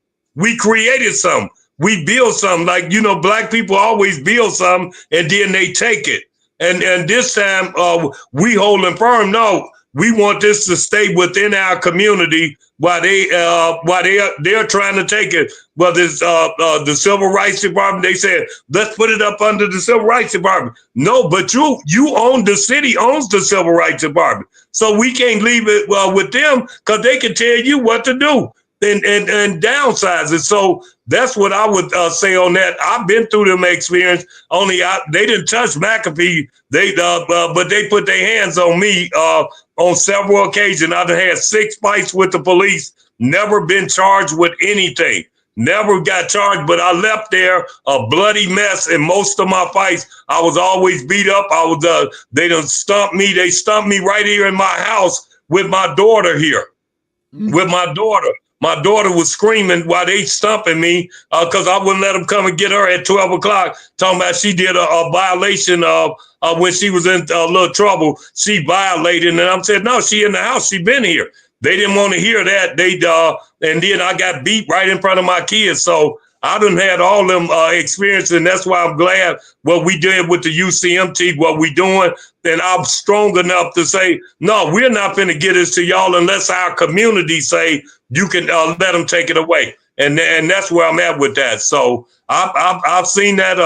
C: something. We build something. Like, you know, black people always build something and then they take it. And this time we holding firm. No, we want this to stay within our community while they're trying to take it. Whether it's the Civil Rights Department, they said, let's put it up under the Civil Rights Department. No, but you own, the city owns the Civil Rights Department. So we can't leave it with them, because they can tell you what to do and downsize it. So that's what I would say on that. I've been through them experience. Only they didn't touch McAfee. But they put their hands on me on several occasions. I've had 6 fights with the police. Never been charged with anything. Never got charged, but I left there a bloody mess. In most of my fights, I was always beat up. They done stumped me. They stumped me right here in my house with my daughter here. With my daughter. My daughter was screaming while they stumping me because I wouldn't let them come and get her at 12 o'clock, talking about she did a violation of when she was in a little trouble. She violated, and I'm saying, no, she in the house. She been here. They didn't want to hear that. And then I got beat right in front of my kids. So I done had all them experiences, and that's why I'm glad what we did with the UCMT, what we doing. And I'm strong enough to say, no, we're not going to get this to y'all unless our community say you can let them take it away. And that's where I'm at with that. So I've seen that.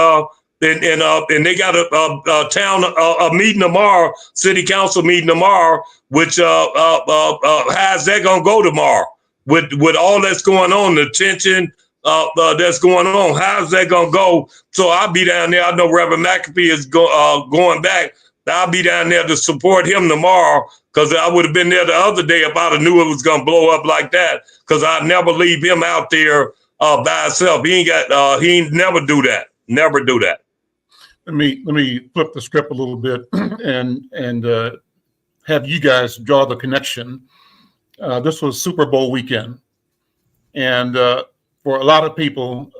C: And they got a town meeting tomorrow, city council meeting tomorrow, which how's that gonna go tomorrow with all that's going on, the tension that's going on? How's that gonna go? So I'll be down there. I know Reverend McAfee is going back. I'll be down there to support him tomorrow, because I would have been there the other day if I'd have knew it was gonna blow up like that. Because I'd never leave him out there by himself. He ain't never do that. Never do that.
A: Let me flip the script a little bit and have you guys draw the connection. This was Super Bowl weekend, and for a lot of people,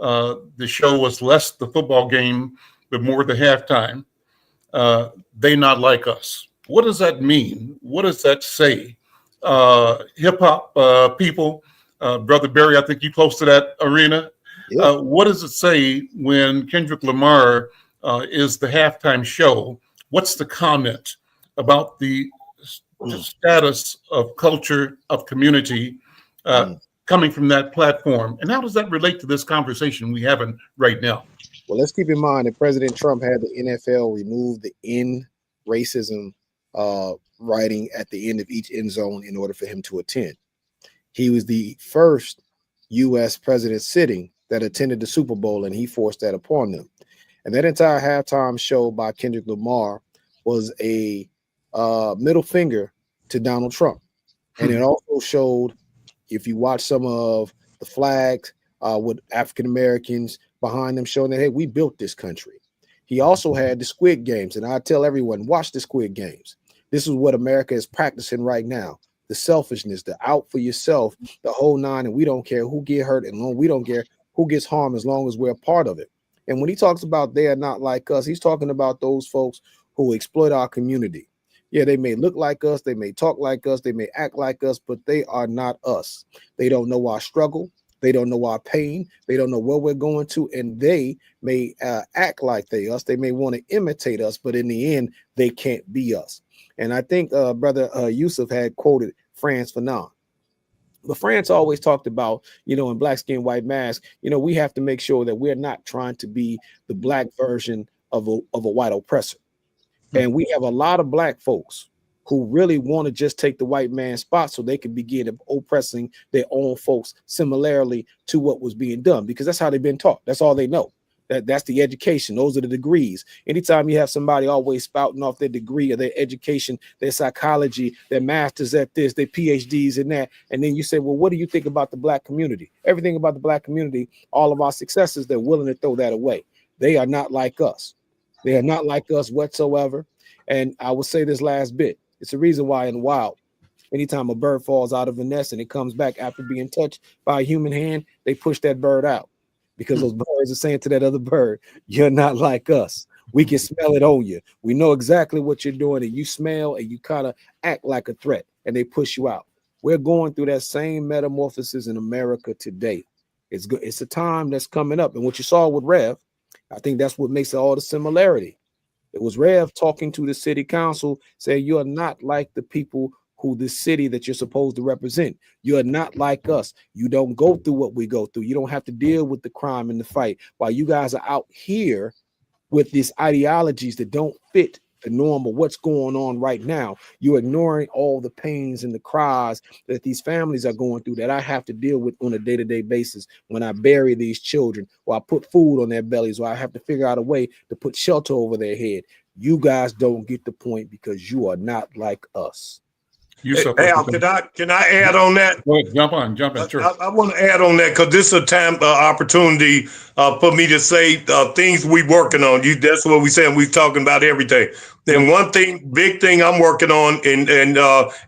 A: the show was less the football game, but more the halftime. They not like us. What does that mean? What does that say? Hip hop people, Brother Barry, I think you close to that arena.
D: Yeah.
A: What does it say when Kendrick Lamar is the halftime show? What's the comment about the status of culture, of community coming from that platform? And how does that relate to this conversation we having right now?
D: Well, let's keep in mind that President Trump had the NFL remove the end racism writing at the end of each end zone in order for him to attend. He was the first U.S. president sitting that attended the Super Bowl, and he forced that upon them. And that entire halftime show by Kendrick Lamar was a middle finger to Donald Trump. And it also showed, if you watch some of the flags with African Americans behind them, showing that, hey, we built this country. He also had the Squid Games, and I tell everyone, watch the Squid Games. This is what America is practicing right now. The selfishness, the out for yourself, the whole nine, and we don't care who get hurt, and we don't care who gets harmed as long as we're a part of it. And when he talks about they are not like us, he's talking about those folks who exploit our community. Yeah, they may look like us, they may talk like us, they may act like us, but they are not us. They don't know our struggle. They don't know our pain. They don't know where we're going to, and they may act like us. They may want to imitate us, but in the end, they can't be us. And I think Brother Yusuf had quoted Frantz Fanon. But Frantz always talked about, in Black Skin, White Mask, we have to make sure that we're not trying to be the black version of a white oppressor. And we have a lot of black folks who really want to just take the white man's spot so they can begin oppressing their own folks similarly to what was being done, because that's how they've been taught. That's all they know. That's the education. Those are the degrees. Anytime you have somebody always spouting off their degree or their education, their psychology, their masters at this, their PhDs in that, and then you say, well, what do you think about the black community? Everything about the black community, all of our successes, they're willing to throw that away. They are not like us. They are not like us whatsoever. And I will say this last bit. It's the reason why in Wild, anytime a bird falls out of a nest and it comes back after being touched by a human hand, they push that bird out because those birds are saying to that other bird, you're not like us. We can smell it on you. We know exactly what you're doing, and you smell and you kind of act like a threat, and they push you out. We're going through that same metamorphosis in America today. It's good. It's a time that's coming up. And what you saw with Rev, I think that's what makes all the similarity. It was Rev talking to the city council, saying, you are not like the people who the city that you're supposed to represent. You are not like us. You don't go through what we go through. You don't have to deal with the crime and the fight. While you guys are out here with these ideologies that don't fit the norm of what's going on right now, you're ignoring all the pains and the cries that these families are going through that I have to deal with on a day-to-day basis when I bury these children, or I put food on their bellies, or I have to figure out a way to put shelter over their head. You guys don't get the point because you are not like us.
C: Al, can I add on that?
A: Go ahead, jump in. Sure.
C: I want to add on that because this is a time opportunity for me to say things we working on. That's what we saying. We talking about everything. And one thing, big thing I'm working on, and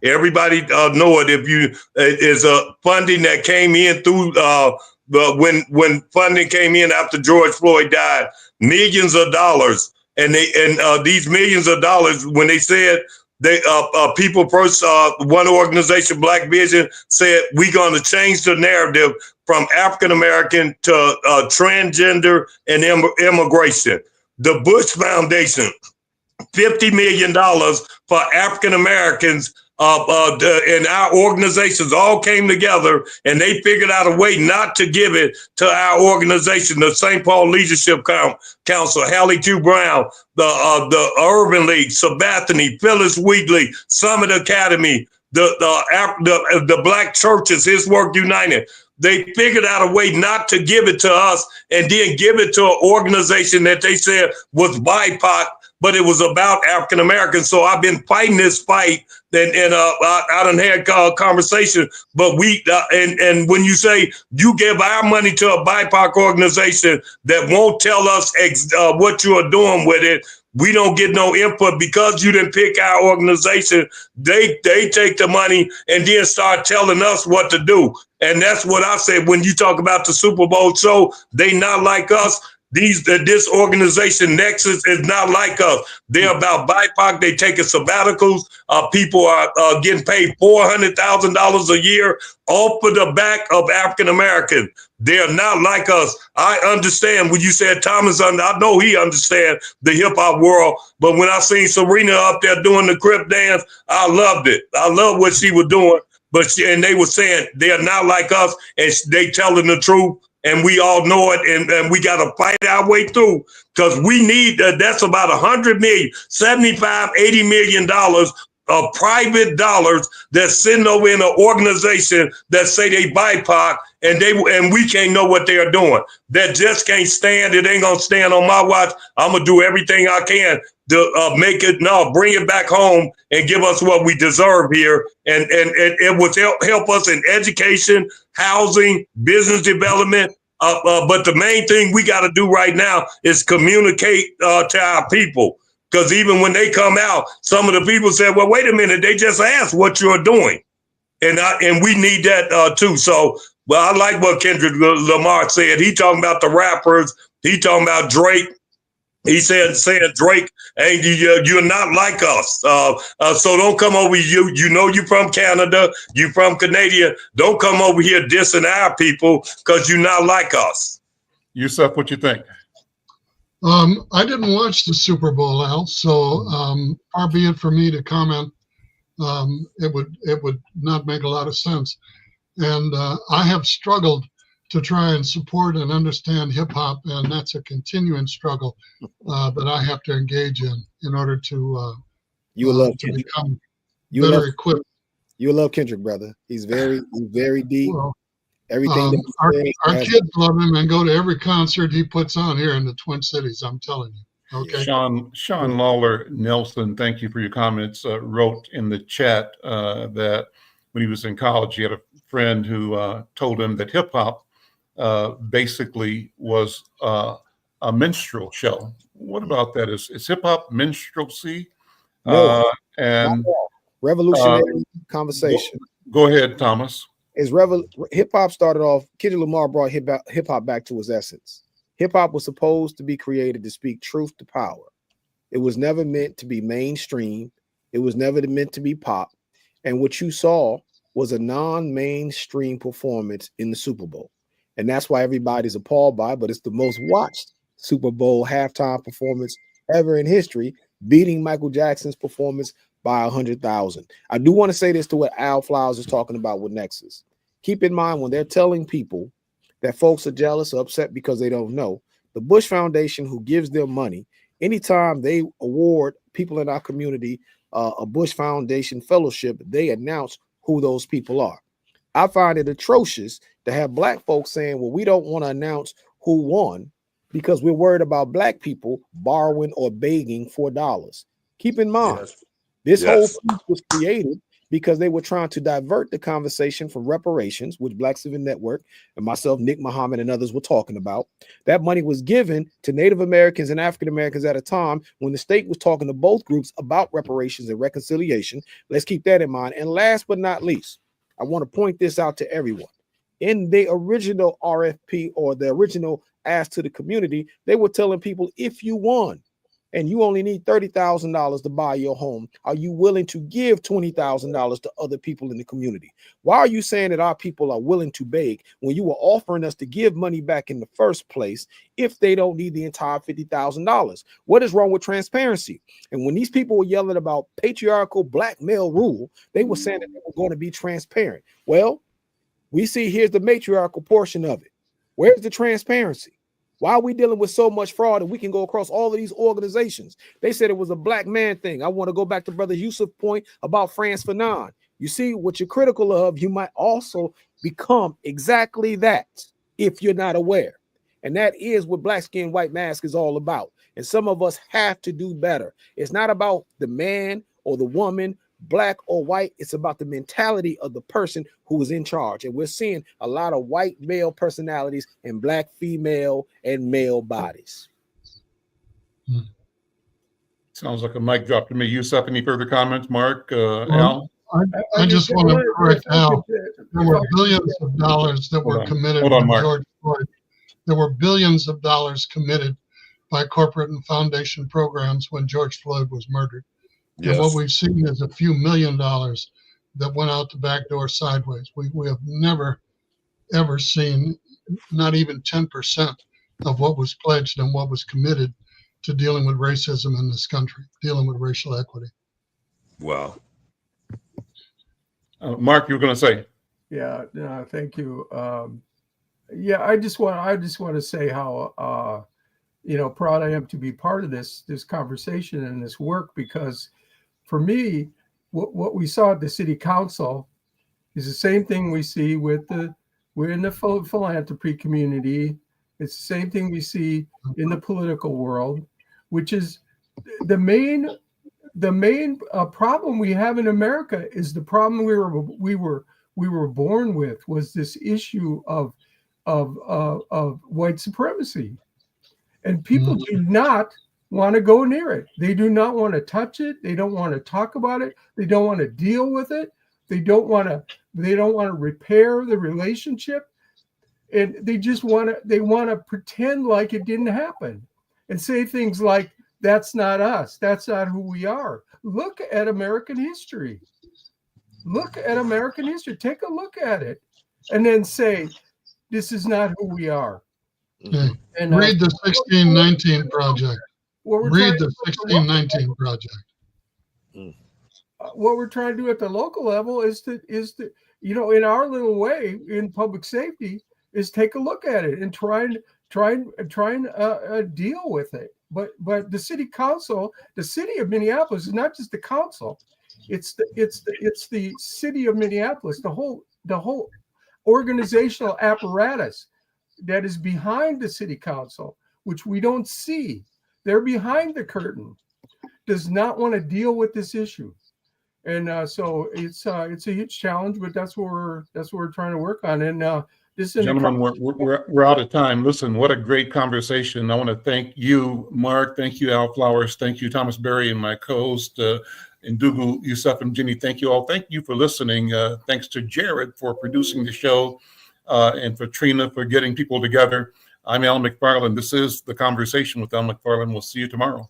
C: everybody know it. If you is funding that came in through when funding came in after George Floyd died, millions of dollars, and these millions of dollars when they said. They people first one organization, Black Vision, said we're going to change the narrative from African American to transgender and immigration. The Bush Foundation, $50 million for African Americans. And our organizations all came together and they figured out a way not to give it to our organization, the St. Paul Leadership Council, Hallie Q. Brown, the Urban League, Sabathani, Phyllis Wheatley, Summit Academy, the Black churches, His Work United. They figured out a way not to give it to us and then give it to an organization that they said was BIPOC, but it was about African Americans. So I've been fighting this fight, and I done had a conversation. But and when you say you give our money to a BIPOC organization that won't tell us what you are doing with it, we don't get no input because you didn't pick our organization. They take the money and then start telling us what to do. And that's what I said when you talk about the Super Bowl show. They not like us. This organization Nexus is not like us. They're about BIPOC. They taking sabbaticals. People are getting paid $400,000 a year off of the back of African Americans. They're not like us. I understand when you said Thomas, I know he understands the hip hop world. But when I seen Serena up there doing the Crip dance, I loved it. I love what she was doing. And they were saying they're not like us, and they telling the truth. And we all know it, and we got to fight our way through because we need that's about $100 million, $75, $80 million of private dollars that's sitting over in an organization that say they BIPOC and we can't know what they are doing. That just can't stand. It ain't gonna stand on my watch. I'm gonna do everything I can to bring it back home and give us what we deserve here. And it would help us in education, housing, business development. But the main thing we got to do right now is communicate to our people. Because even when they come out, some of the people said, well, wait a minute, they just asked what you're doing. And we need that too. So, well, I like what Kendrick Lamar said. He talking about the rappers. He talking about Drake. He saying Drake, hey, you're not like us. So don't come over here. You know you from Canada. You from Canada. Don't come over here dissing our people because you're not like us.
A: Yusuf, what you think?
B: I didn't watch the Super Bowl, Al, so far be it for me to comment. It would not make a lot of sense. And I have struggled to try and support and understand hip hop, and that's a continuing struggle that I have to engage in order to become better equipped.
D: You will love Kendrick, brother. He's very deep.
B: Well,
D: Everything
B: our kids love him and go to every concert he puts on here in the Twin Cities. I'm telling you. Okay.
A: Sean Lawler Nelson, thank you for your comments. Wrote in the chat that when he was in college, he had a friend who told him that hip hop basically was a minstrel show. What about that? Is hip hop minstrelsy?
D: No,
A: And
D: revolutionary conversation.
A: Go ahead, Thomas.
D: Hip hop started off. Kendrick Lamar brought hip hop back to its essence. Hip hop was supposed to be created to speak truth to power. It was never meant to be mainstream. It was never meant to be pop. And what you saw was a non-mainstream performance in the Super Bowl. And that's why everybody's appalled by it, but it's the most watched Super Bowl halftime performance ever in history, beating Michael Jackson's performance by 100,000. I do want to say this to what Al Flowers is talking about with Nexus. Keep in mind, when they're telling people that folks are jealous or upset because they don't know, the Bush Foundation, who gives them money, anytime they award people in our community a Bush Foundation fellowship, they announce who those people are. I find it atrocious to have black folks saying, well, we don't want to announce who won because we're worried about black people borrowing or begging for dollars. Keep in mind, this whole piece was created because they were trying to divert the conversation from reparations, which Black Civic Network and myself, Nick Muhammad, and others were talking about. That money was given to Native Americans and African Americans at a time when the state was talking to both groups about reparations and reconciliation. Let's keep that in mind. And last but not least, I want to point this out to everyone. In the original RFP, or the original ask to the community, they were telling people, if you won and you only need $30,000 to buy your home, are you willing to give $20,000 to other people in the community? Why are you saying that our people are willing to beg when you were offering us to give money back in the first place if they don't need the entire $50,000? What is wrong with transparency? And when these people were yelling about patriarchal black male rule, they were saying that they were going to be transparent. Well, we see here's the matriarchal portion of it. Where's the transparency? Why are we dealing with so much fraud and we can go across all of these organizations? They said it was a black man thing. I want to go back to Brother Yusuf's point about France Fanon. You see, what you're critical of, you might also become exactly that if you're not aware. And that is what Black Skin, White Mask is all about. And some of us have to do better. It's not about the man or the woman, black or white. It's about the mentality of the person who is in charge. And we're seeing a lot of white male personalities and black female and male bodies.
A: Sounds like a mic drop to me. Yusuf, any further comments? Mark, Al?
B: I just want to correct Al. There were billions of dollars that were committed by George Floyd. There were billions of dollars committed by corporate and foundation programs when George Floyd was murdered. And what we've seen is a few $1 million that went out the back door sideways. We have never, ever seen not even 10% of what was pledged and what was committed to dealing with racism in this country, dealing with racial equity.
C: Wow.
A: Mark, you were going to say?
E: Yeah, no, thank you. I just want to say how proud I am to be part of this conversation and this work, because for me, what we saw at the city council is the same thing we see we're in the philanthropy community. It's the same thing we see in the political world, which is the main problem we have in America is the problem we were born with, was this issue of white supremacy, and people do not want to go near it. They do not want to touch it. They don't want to talk about it. They don't want to deal with it. They don't want to repair the relationship. And they just want to pretend like it didn't happen and say things like, that's not us. That's not who we are. Look at American history. Look at American history. Take a look at it and then say, this is not who we are.
B: Okay. And read the 1619 project. Read the 1619 project.
E: What we're trying to do at the local level is to in our little way in public safety is take a look at it and try and deal with it. But the city council, the city of Minneapolis is not just the council. It's the city of Minneapolis, the whole organizational apparatus that is behind the city council, which we don't see. They're behind the curtain, does not want to deal with this issue. And so it's a huge challenge, but that's what we're trying to work on. And
A: gentlemen, we're out of time. Listen, what a great conversation. I want to thank you, Mark. Thank you, Al Flowers. Thank you, Thomas Berry, and my co-host, And Dougal, Yusuf, and Jenny, thank you all. Thank you for listening. Thanks to Jared for producing the show, and for Trina for getting people together. I'm Al McFarlane. This is The Conversation with Al McFarlane. We'll see you tomorrow.